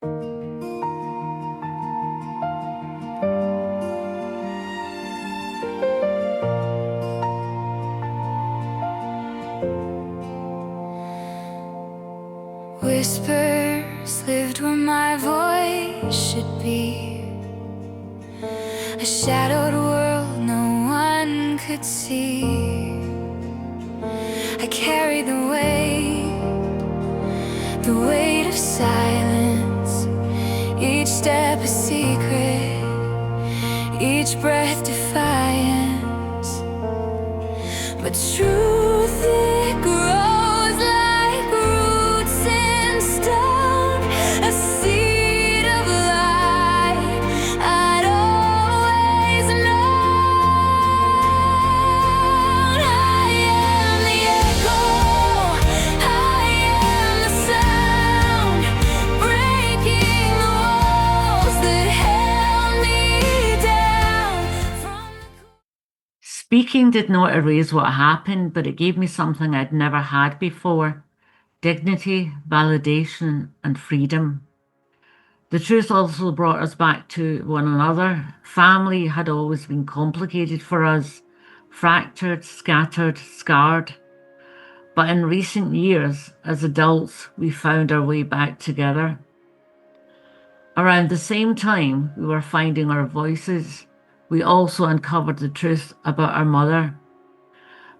Whispers lived where my voice should be, a shadowed world no one could see. I carried the weight of silence, each step a secret, each breath defiance. But truth, it grows like roots in stone, a seed of light I'd always known. I am the echo, I am the sound, breaking the walls that held me down from the... Speaking did not erase what happened, but it gave me something I'd never had before: dignity, validation, and freedom. The truth also brought us back to one another. Family had always been complicated for us, fractured, scattered, scarred. But in recent years, as adults, we found our way back together. Around the same time we were finding our voices, we also uncovered the truth about our mother.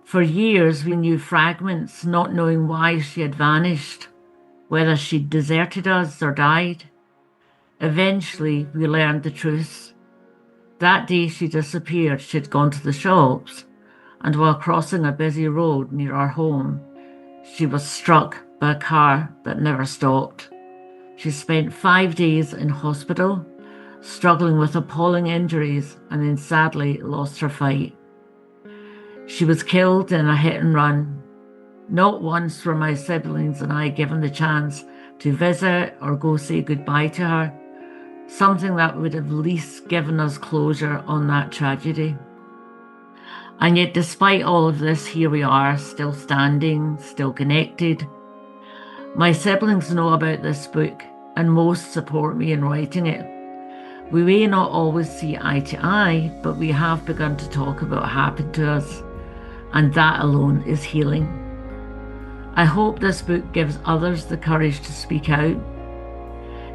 For years we knew fragments, not knowing why she had vanished, whether she'd deserted us or died. Eventually we learned the truth. That day she disappeared, she'd gone to the shops, and while crossing a busy road near our home, she was struck by a car that never stopped. She spent 5 days in hospital, struggling with appalling injuries, and then sadly lost her fight. She was killed in a hit and run. Not once were my siblings and I given the chance to visit or go say goodbye to her, something that would have at least given us closure on that tragedy. And yet, despite all of this, here we are, still standing, still connected. My siblings know about this book, and most support me in writing it. We may not always see eye to eye, but we have begun to talk about what happened to us, and that alone is healing. I hope this book gives others the courage to speak out.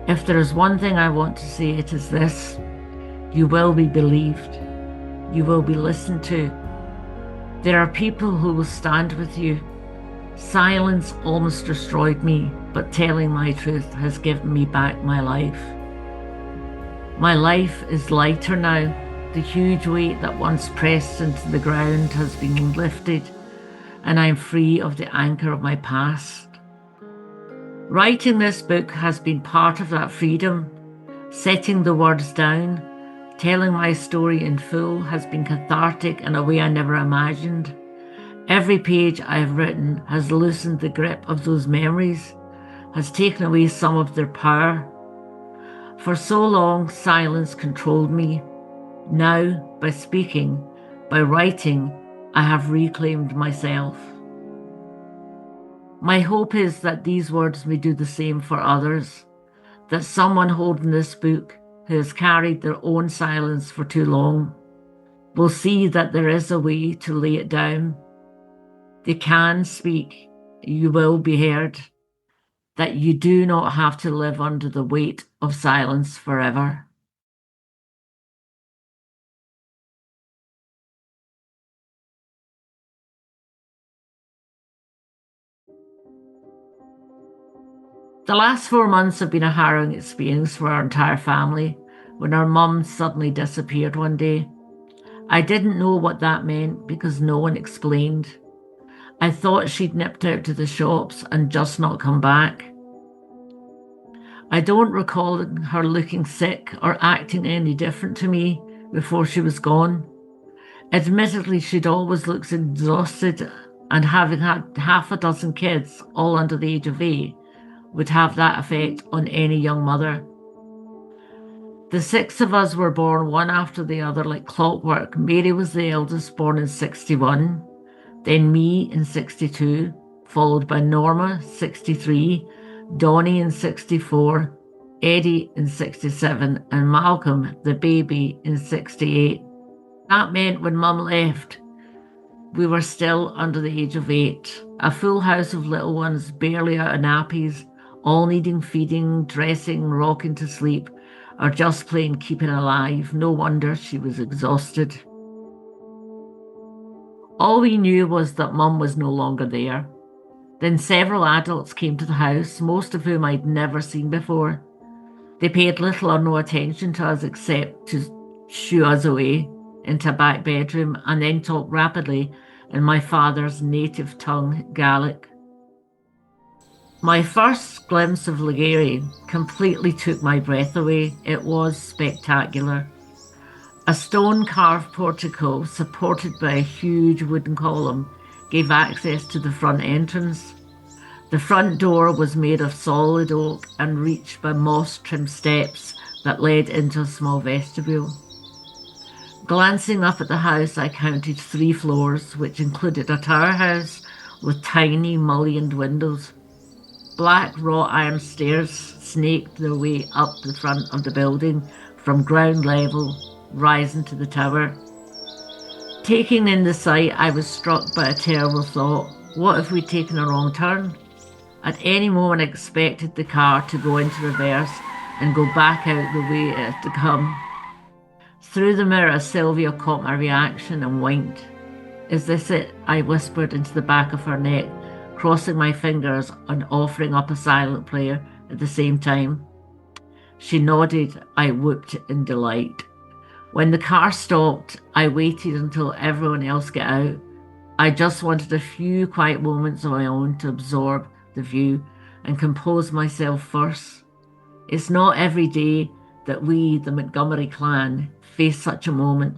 If there is one thing I want to say, it is this: you will be believed. You will be listened to. There are people who will stand with you. Silence almost destroyed me, but telling my truth has given me back my life. My life is lighter now. The huge weight that once pressed into the ground has been lifted, and I am free of the anchor of my past. Writing this book has been part of that freedom. Setting the words down, telling my story in full has been cathartic in a way I never imagined. Every page I have written has loosened the grip of those memories, has taken away some of their power. For so long, silence controlled me. Now, by speaking, by writing, I have reclaimed myself. My hope is that these words may do the same for others, that someone holding this book who has carried their own silence for too long will see that there is a way to lay it down. They can speak, you will be heard, that you do not have to live under the weight of silence forever. The last 4 months have been a harrowing experience for our entire family when our mum suddenly disappeared one day. I didn't know what that meant because no one explained. I thought she'd nipped out to the shops and just not come back. I don't recall her looking sick or acting any different to me before she was gone. Admittedly, she'd always looked exhausted, and having had half a dozen kids, all under the age of 8, would have that effect on any young mother. The 6 of us were born one after the other like clockwork. Mary was the eldest, born in 61, then me in 62, followed by Norma, 63, Donnie in 64, Eddie in 67, and Malcolm, the baby, in 68. That meant when Mum left, we were still under the age of 8. A full house of little ones, barely out of nappies, all needing feeding, dressing, rocking to sleep, or just plain keeping alive. No wonder she was exhausted. All we knew was that Mum was no longer there. Then several adults came to the house, most of whom I'd never seen before. They paid little or no attention to us except to shoo us away into a back bedroom and then talk rapidly in my father's native tongue, Gaelic. My first glimpse of Ligeri completely took my breath away. It was spectacular. A stone-carved portico supported by a huge wooden column gave access to the front entrance. The front door was made of solid oak and reached by moss-trimmed steps that led into a small vestibule. Glancing up at the house, I counted 3 floors, which included a tower house with tiny mullioned windows. Black wrought iron stairs snaked their way up the front of the building from ground level, rising to the tower. Taking in the sight, I was struck by a terrible thought. What if we'd taken a wrong turn? At any moment I expected the car to go into reverse and go back out the way it had to come. Through the mirror, Sylvia caught my reaction and winked. "Is this it?" I whispered into the back of her neck, crossing my fingers and offering up a silent prayer at the same time. She nodded. I whooped in delight. When the car stopped, I waited until everyone else got out. I just wanted a few quiet moments of my own to absorb the view and compose myself first. It's not every day that we, the Montgomery clan, face such a moment,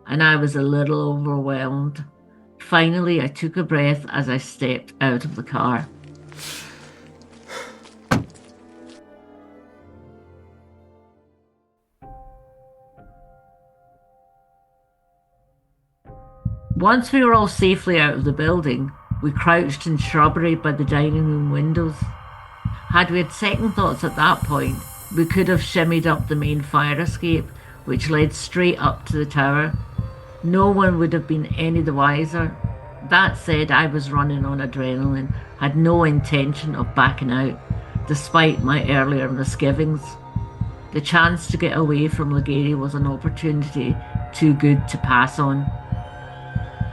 and I was a little overwhelmed. Finally, I took a breath as I stepped out of the car. Once we were all safely out of the building, we crouched in shrubbery by the dining room windows. Had we had second thoughts at that point, we could have shimmied up the main fire escape, which led straight up to the tower. No one would have been any the wiser. That said, I was running on adrenaline, had no intention of backing out, despite my earlier misgivings. The chance to get away from Ligeri was an opportunity too good to pass on.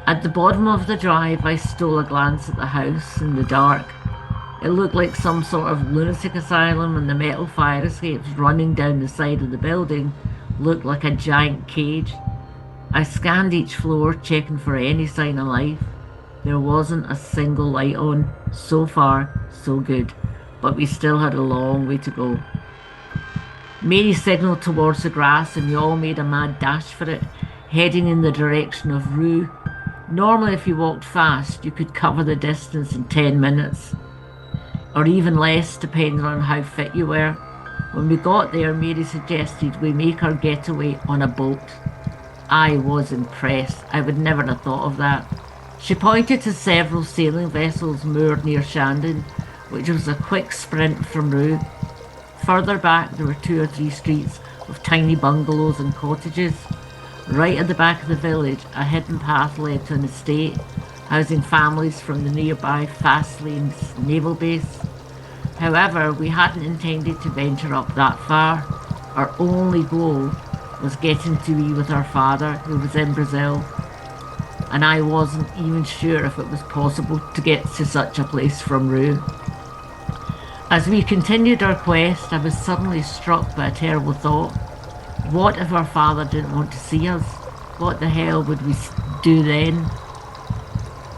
At the bottom of the drive, I stole a glance at the house in the dark. It looked like some sort of lunatic asylum, and the metal fire escapes running down the side of the building looked like a giant cage. I scanned each floor, checking for any sign of life. There wasn't a single light on. So far, so good, but we still had a long way to go. Mary signalled towards the grass and we all made a mad dash for it, heading in the direction of Rue. Normally, if you walked fast, you could cover the distance in 10 minutes, or even less, depending on how fit you were. When we got there, Mary suggested we make our getaway on a boat. I was impressed. I would never have thought of that. She pointed to several sailing vessels moored near Shandon, which was a quick sprint from Rue. Further back, there were 2 or 3 streets with tiny bungalows and cottages. Right at the back of the village, a hidden path led to an estate, housing families from the nearby Fastlane's naval base. However, we hadn't intended to venture up that far. Our only goal was getting to be with our father, who was in Brazil, and I wasn't even sure if it was possible to get to such a place from Rue. As we continued our quest, I was suddenly struck by a terrible thought. What if our father didn't want to see us? What the hell would we do then?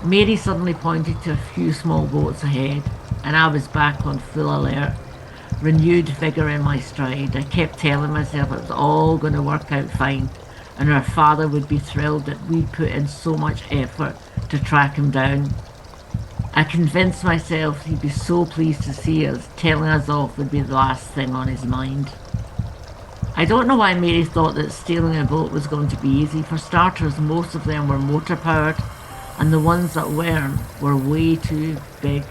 Mary suddenly pointed to a few small boats ahead, and I was back on full alert, renewed vigour in my stride. I kept telling myself it was all going to work out fine, and our father would be thrilled that we'd put in so much effort to track him down. I convinced myself he'd be so pleased to see us. Telling us off would be the last thing on his mind. I don't know why Mary thought that stealing a boat was going to be easy. For starters, most of them were motor powered, and the ones that weren't were way too big.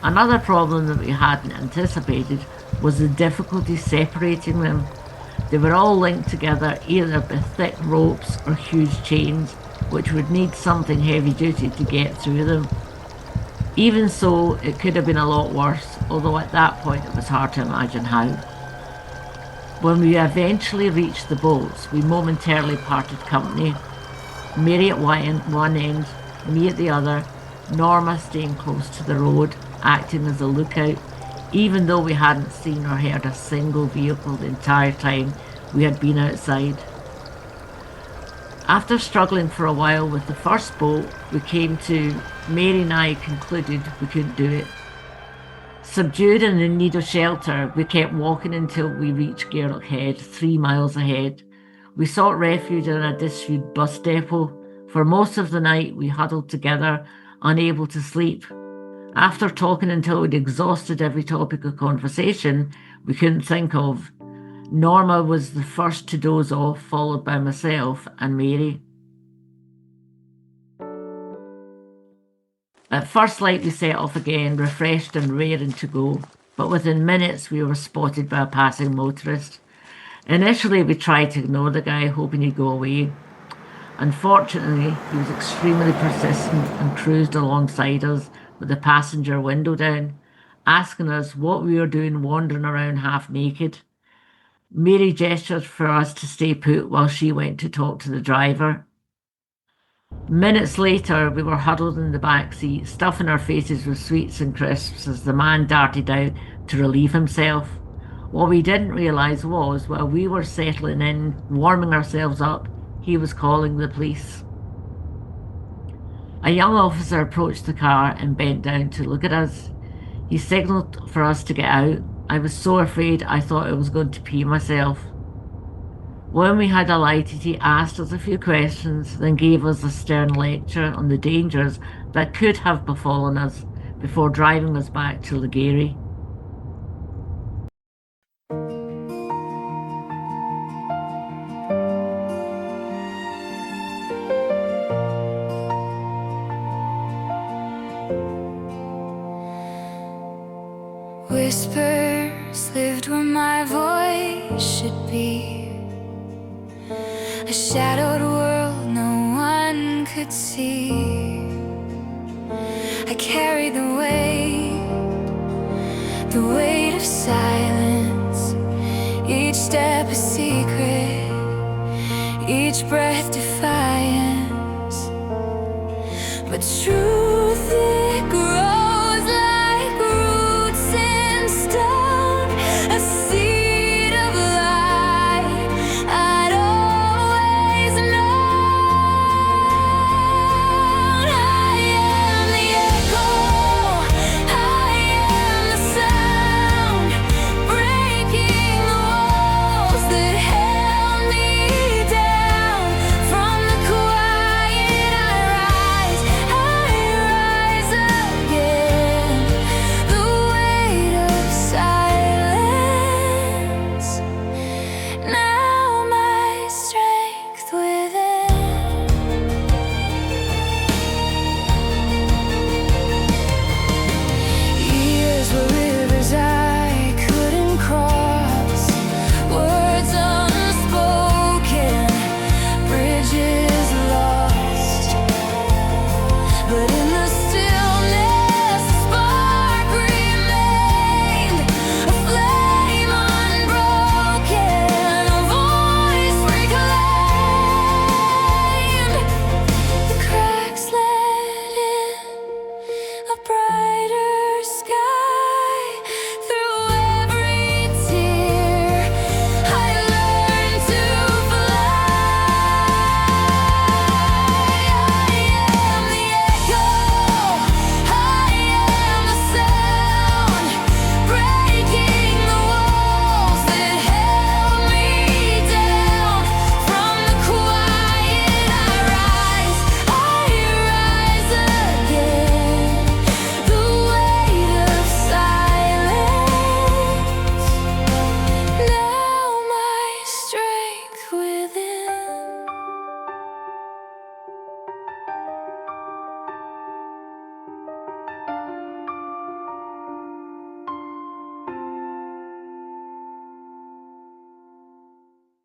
Another problem that we hadn't anticipated was the difficulty separating them. They were all linked together either by thick ropes or huge chains, which would need something heavy duty to get through them. Even so, it could have been a lot worse, although at that point it was hard to imagine how. When we eventually reached the boats, we momentarily parted company. Mary at one end, me at the other, Norma staying close to the road, acting as a lookout, even though we hadn't seen or heard a single vehicle the entire time we had been outside. After struggling for a while with the first boat, we came to, Mary and I concluded we couldn't do it. Subdued and in need of shelter, we kept walking until we reached Gairloch Head, 3 miles ahead. We sought refuge in a disused bus depot. For most of the night, we huddled together, unable to sleep. After talking until we'd exhausted every topic of conversation we couldn't think of, Norma was the first to doze off, followed by myself and Mary. At first light, we set off again, refreshed and raring to go, but within minutes we were spotted by a passing motorist. Initially, we tried to ignore the guy, hoping he'd go away. Unfortunately, he was extremely persistent and cruised alongside us with the passenger window down, asking us what we were doing wandering around half naked. Mary gestured for us to stay put while she went to talk to the driver. Minutes later, we were huddled in the back seat, stuffing our faces with sweets and crisps as the man darted out to relieve himself. What we didn't realise was, while we were settling in, warming ourselves up, he was calling the police. A young officer approached the car and bent down to look at us. He signalled for us to get out. I was so afraid I thought I was going to pee myself. When we had alighted, he asked us a few questions, then gave us a stern lecture on the dangers that could have befallen us before driving us back to Montgomery. Whispers lived where my voice should be, a shadowed world no one could see. I carried the weight of silence, each step a secret, each breath defeated.